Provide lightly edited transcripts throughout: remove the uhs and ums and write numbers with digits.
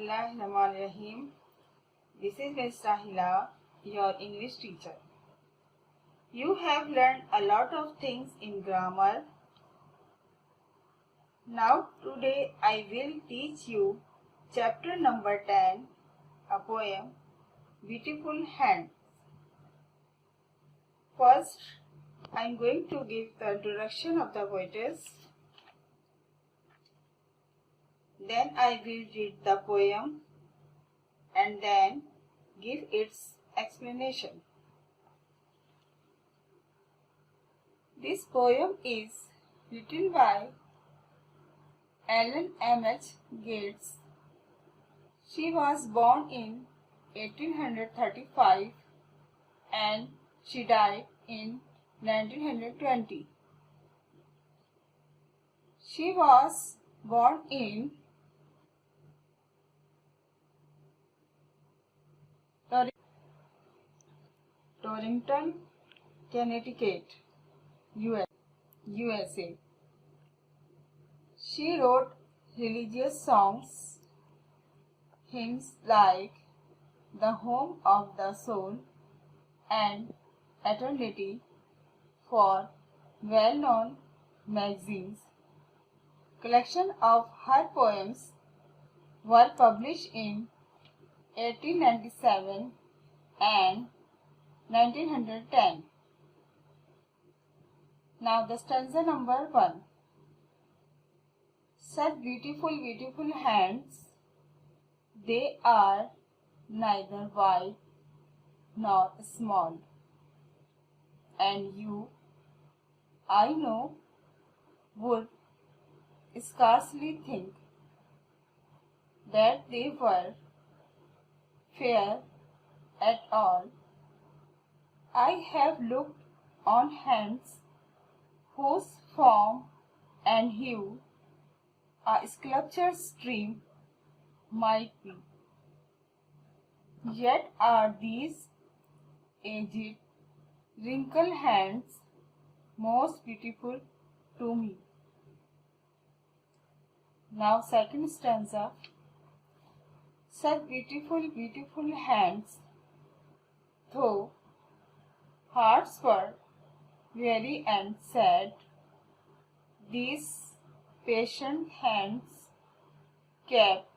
Bismillahirrahmanirrahim. This is Ms. Rahila, your English teacher. You have learned a lot of things in grammar. Now today I will teach you chapter number 10, a poem, Beautiful Hands. First, I am going to give the introduction of the poetess. Then I will read the poem and then give its explanation. This poem is written by Ellen M.H. Gates. She was born in 1835 and she died in 1920. She was born in Torrington, Connecticut, USA. She wrote religious songs, hymns like "The Home of the Soul" and "Eternity" for well-known magazines. Collection of her poems were published in 1897 and 1910. Now the stanza number 1. Such beautiful, beautiful hands, they are neither wide nor small. And you, I know, would scarcely think that they were fair at all. I have looked on hands whose form and hue a sculpture's dream might be. Yet are these aged, wrinkled hands most beautiful to me. Now second stanza. Such beautiful, beautiful hands, though hearts were weary and sad, these patient hands kept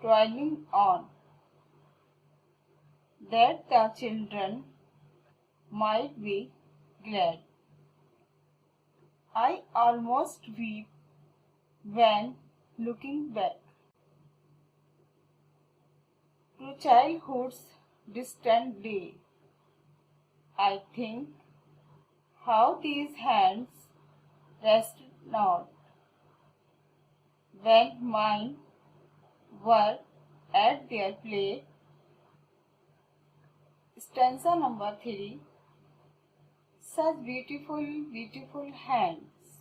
toiling on, that the children might be glad. I almost weep when looking back to childhood's distant day. I think how these hands rested not when mine were at their play. Stanza number 3. Such beautiful, beautiful hands,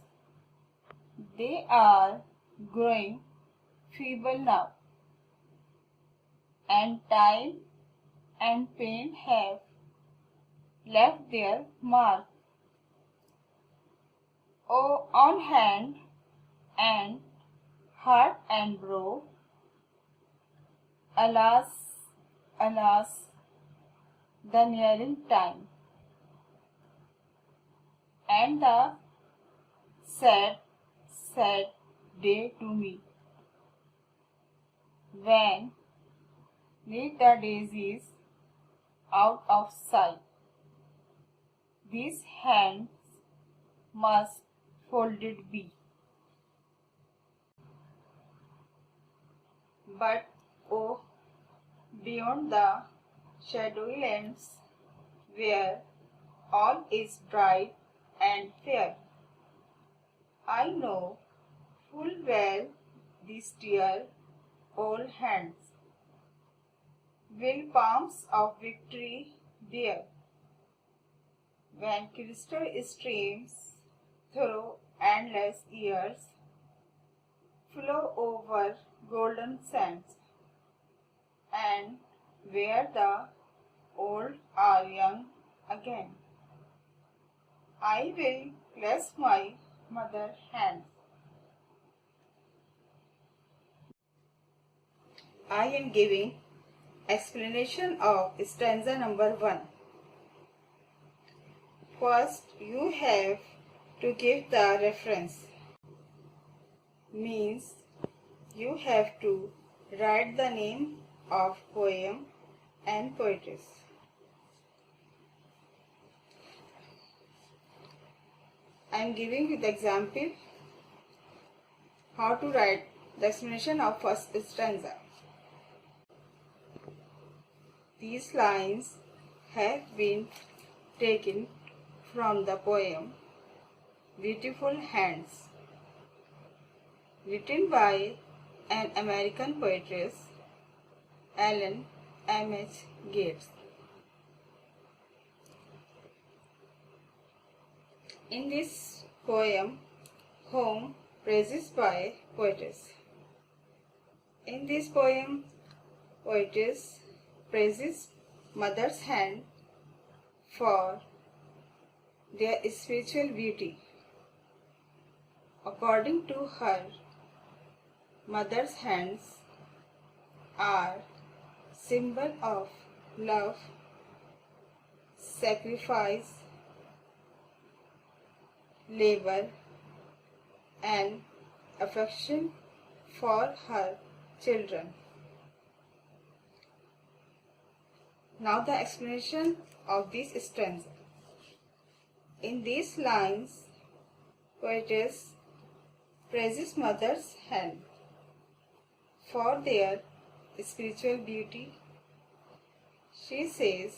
they are growing feeble now, and time and pain have left their mark. Oh, on hand and heart and brow, alas, alas, the nearing time, and the sad, sad day to me, when neath the daisies out of sight, these hands must folded be. But oh, beyond the shadowy lands, where all is bright and fair, I know full well these dear old hands will palms of victory bear, when crystal streams through endless years flow over golden sands, and where the old are young again, I will clasp my mother's hands. I am giving explanation of stanza number 1. First, you have to give the reference. Means you have to write the name of poem and poetess. I am giving you the example how to write the explanation of first stanza. These lines have been taken from the poem Beautiful Hands, written by an American poetess, Ellen M.H. Gates. In this poem, Home Praises by Poetess. In this poem, poetess praises mother's hand for their spiritual beauty. According to her, mother's hands are symbol of love, sacrifice, labor, and affection for her children. Now the explanation of this stanza. In these lines, poetess praises mother's hand for their spiritual beauty. She says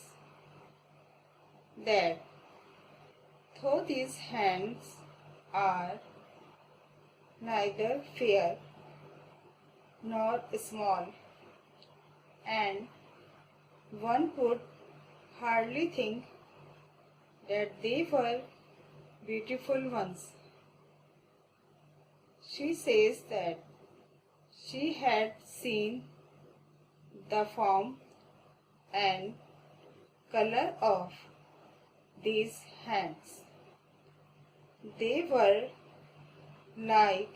that though these hands are neither fair nor small, and one would hardly think that they were beautiful ones. She says that she had seen the form and color of these hands. They were like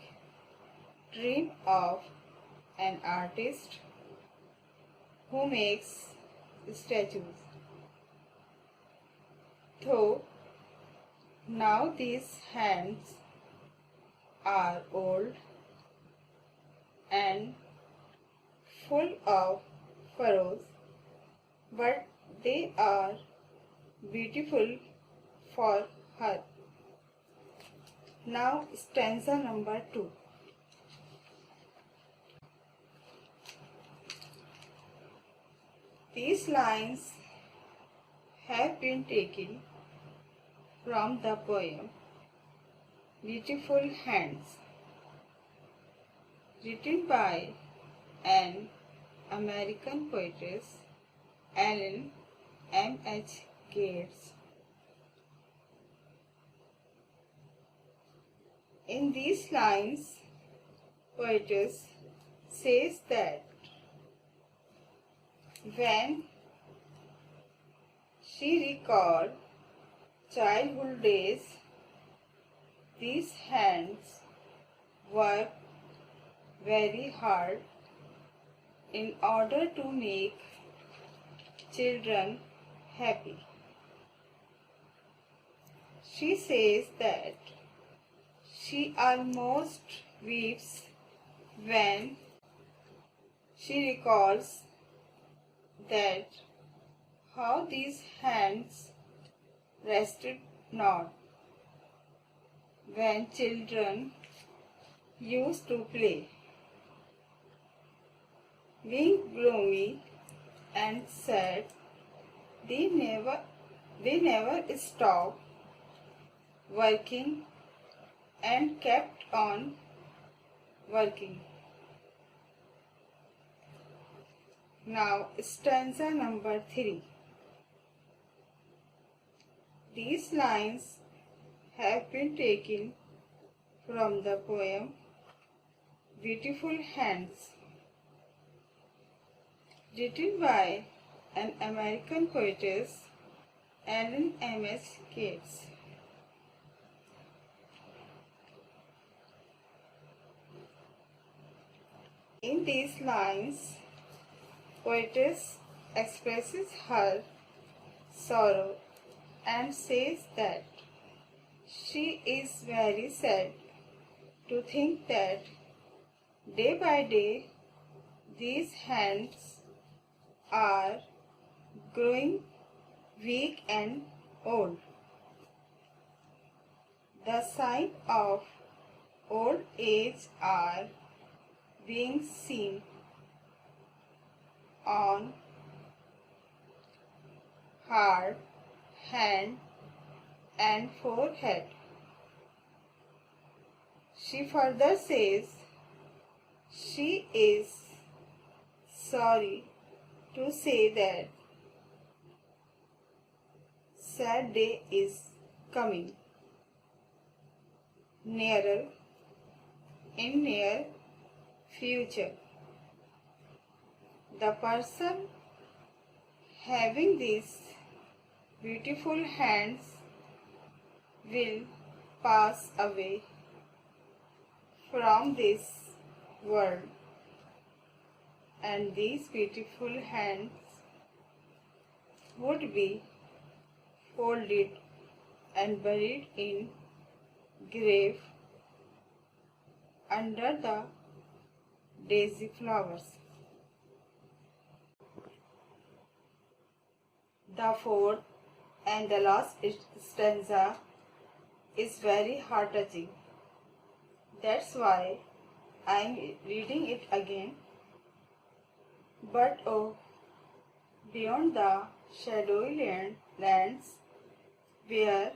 dream of an artist who makes statues. Though now these hands are old and full of furrows, but they are beautiful for her. Now stanza number 2. These lines have been taken from the poem Beautiful Hands, written by an American poetess, Ellen M.H. Gates. In these lines, poetess says that when she recalled childhood days, these hands worked very hard in order to make children happy. She says that she almost weeps when she recalls that how these hands rested not when children used to play. Being gloomy and sad, they never stopped working and kept on working. Now stanza number 3. These lines have been taken from the poem Beautiful Hands, written by an American poetess, Ellen M.H. Gates. In these lines, Poetess expresses her sorrow and says that she is very sad to think that day by day these hands are growing weak and old. The signs of old age are being seen on heart, hand, and forehead. She further says she is sorry to say that sad day is coming nearer in near future. The person having these beautiful hands will pass away from this world, and these beautiful hands would be folded and buried in grave under the daisy flowers. The fourth and the last stanza is very heart-touching. That's why I am reading it again. But oh, beyond the shadowy lands where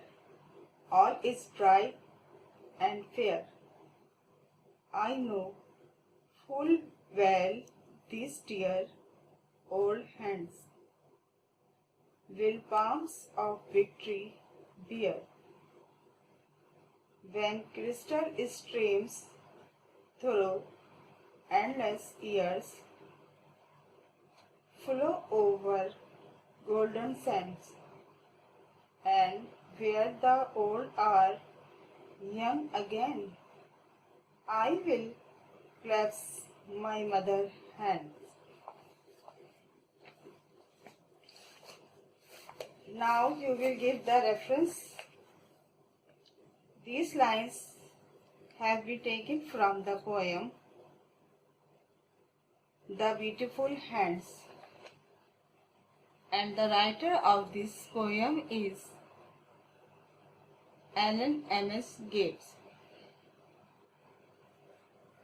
all is bright and fair, I know full well these dear old hands will palms of victory bear. When crystal streams through endless years flow over golden sands, and where the old are young again, I will clasp my mother's hands. Now you will give the reference. These lines have been taken from the poem The Beautiful Hands, and the writer of this poem is Alan M.S. Gates.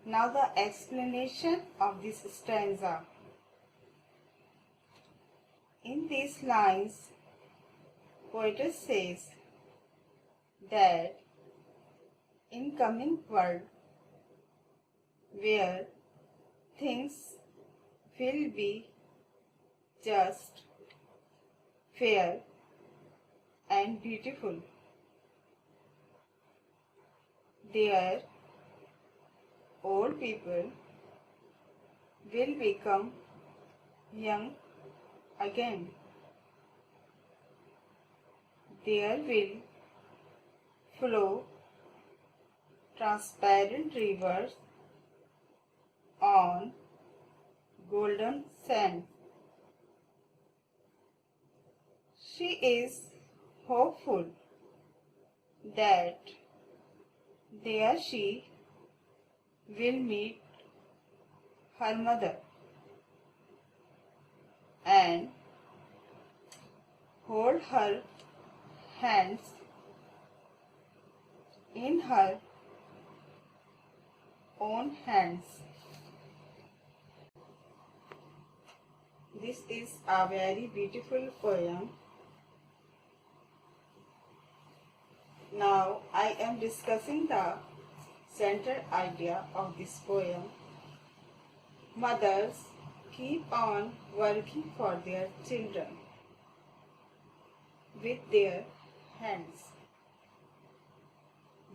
Now the explanation of this stanza. In these lines, poetess says that in coming world where things will be just, fair and beautiful, there old people will become young again. There will flow transparent rivers on golden sand. She is hopeful that there she will meet her mother and hold her hands in her own hands. This is a very beautiful poem. Now I am discussing the central idea of this poem. Mothers keep on working for their children with their hands.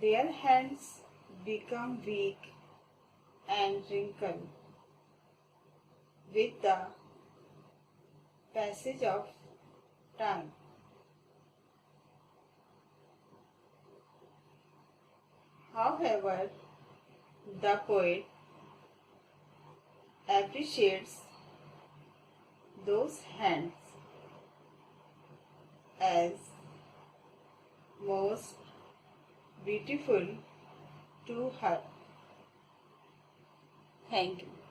Their hands become weak and wrinkled with the passage of time. However, the poet appreciates those hands as most beautiful to her. Thank you.